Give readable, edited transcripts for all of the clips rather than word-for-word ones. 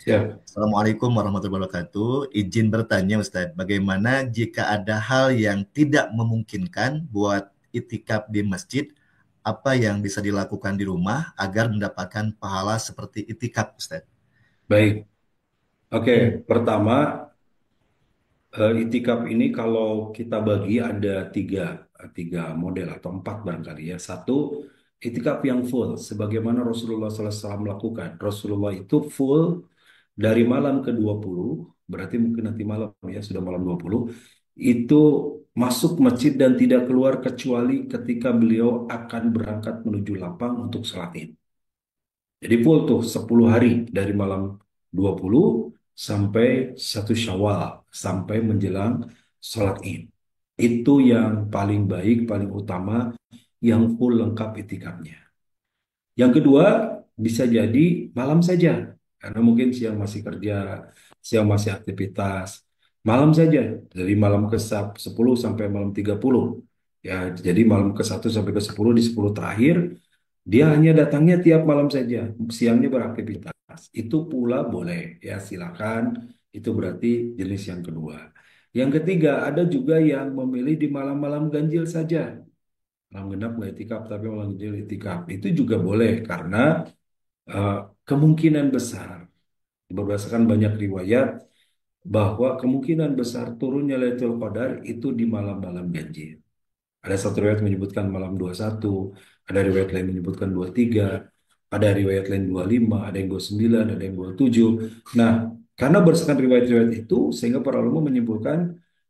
Ya, Assalamualaikum warahmatullahi wabarakatuh. Izin bertanya Ustadz, bagaimana jika ada hal yang tidak memungkinkan buat itikaf di masjid, apa yang bisa dilakukan di rumah agar mendapatkan pahala seperti itikaf Ustadz? baik. Oke, Hmm, pertama itikaf ini kalau kita bagi ada tiga model atau empat barangkali ya. Satu, itikaf yang full, sebagaimana Rasulullah SAW melakukan. Rasulullah itu full dari malam ke-20, berarti mungkin nanti malam ya, sudah malam 20, itu masuk masjid dan tidak keluar kecuali ketika beliau akan berangkat menuju lapang untuk sholat id. Jadi full tuh 10 hari dari malam 20 sampai 1 Syawal sampai menjelang sholat Id. Itu yang paling baik, paling utama, yang full lengkap itikafnya. Yang kedua, bisa jadi malam saja. Karena mungkin siang masih kerja, siang masih aktivitas. Malam saja, dari malam ke-10 sampai malam 30. Ya, jadi malam ke-1 sampai ke-10 di 10 terakhir dia hanya datangnya tiap malam saja, siangnya beraktivitas. Itu pula boleh, ya silakan. Itu berarti jenis yang kedua. Yang ketiga, ada juga yang memilih di malam-malam ganjil saja. Malam genap nggak itikaf, tapi malam ganjil itikaf. Itu juga boleh, karena eh, kemungkinan besar, berdasarkan banyak riwayat, bahwa kemungkinan besar turunnya Lailatul Qadar itu di malam-malam ganjil. Ada satu riwayat menyebutkan malam 21, ada riwayat lain menyebutkan 23, ada riwayat lain 25, ada yang 29, ada yang 27. Nah, karena berdasarkan riwayat-riwayat itu, sehingga para ulama menyimpulkan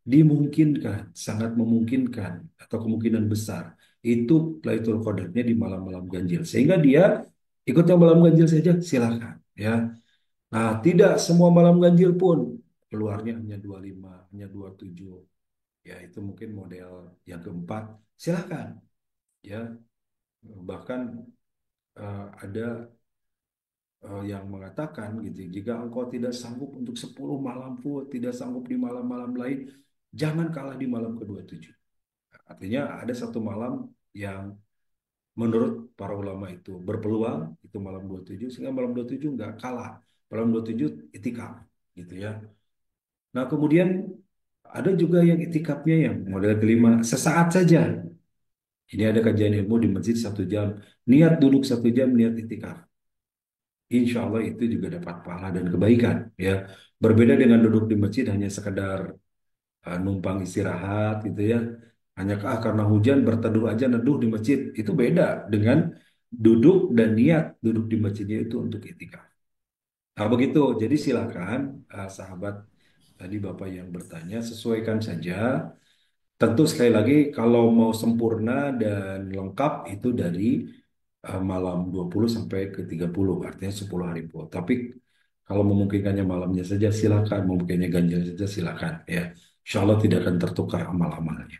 dimungkinkan, sangat memungkinkan, atau kemungkinan besar, itu Lailatul Qadarnya di malam-malam ganjil. Sehingga dia ikut yang malam ganjil saja, silakan. Ya. Nah, tidak semua malam ganjil pun keluarnya hanya 25, hanya 27. Ya, itu mungkin model yang keempat. Silakan. Ya, bahkan ada yang mengatakan gitu, jika engkau tidak sanggup untuk 10 malam full, tidak sanggup di malam-malam lain, jangan kalah di malam ke-27. Artinya ada satu malam yang menurut para ulama itu berpeluang, itu malam 27, sehingga malam 27 nggak kalah. Malam 27 itikaf gitu ya. Nah, kemudian ada juga yang itikafnya yang model kelima, sesaat saja. Ini ada kajian ilmu di masjid 1 jam. Niat duduk 1 jam, niat itikaf. Insya Allah itu juga dapat pahala dan kebaikan. Ya, berbeda dengan duduk di masjid hanya sekedar numpang istirahat gitu ya. Hanya karena hujan berteduh aja neduh di masjid. Itu beda dengan duduk dan niat duduk di masjidnya itu untuk itikaf. Nah begitu. Jadi silakan sahabat tadi Bapak yang bertanya sesuaikan saja. Tentu sekali lagi kalau mau sempurna dan lengkap itu dari malam 20 sampai ke 30, artinya 10 hari full. Tapi kalau memungkinkannya malamnya saja silakan, memungkinkannya ganjil saja silakan ya. Insya Allah tidak akan tertukar amal-amalnya.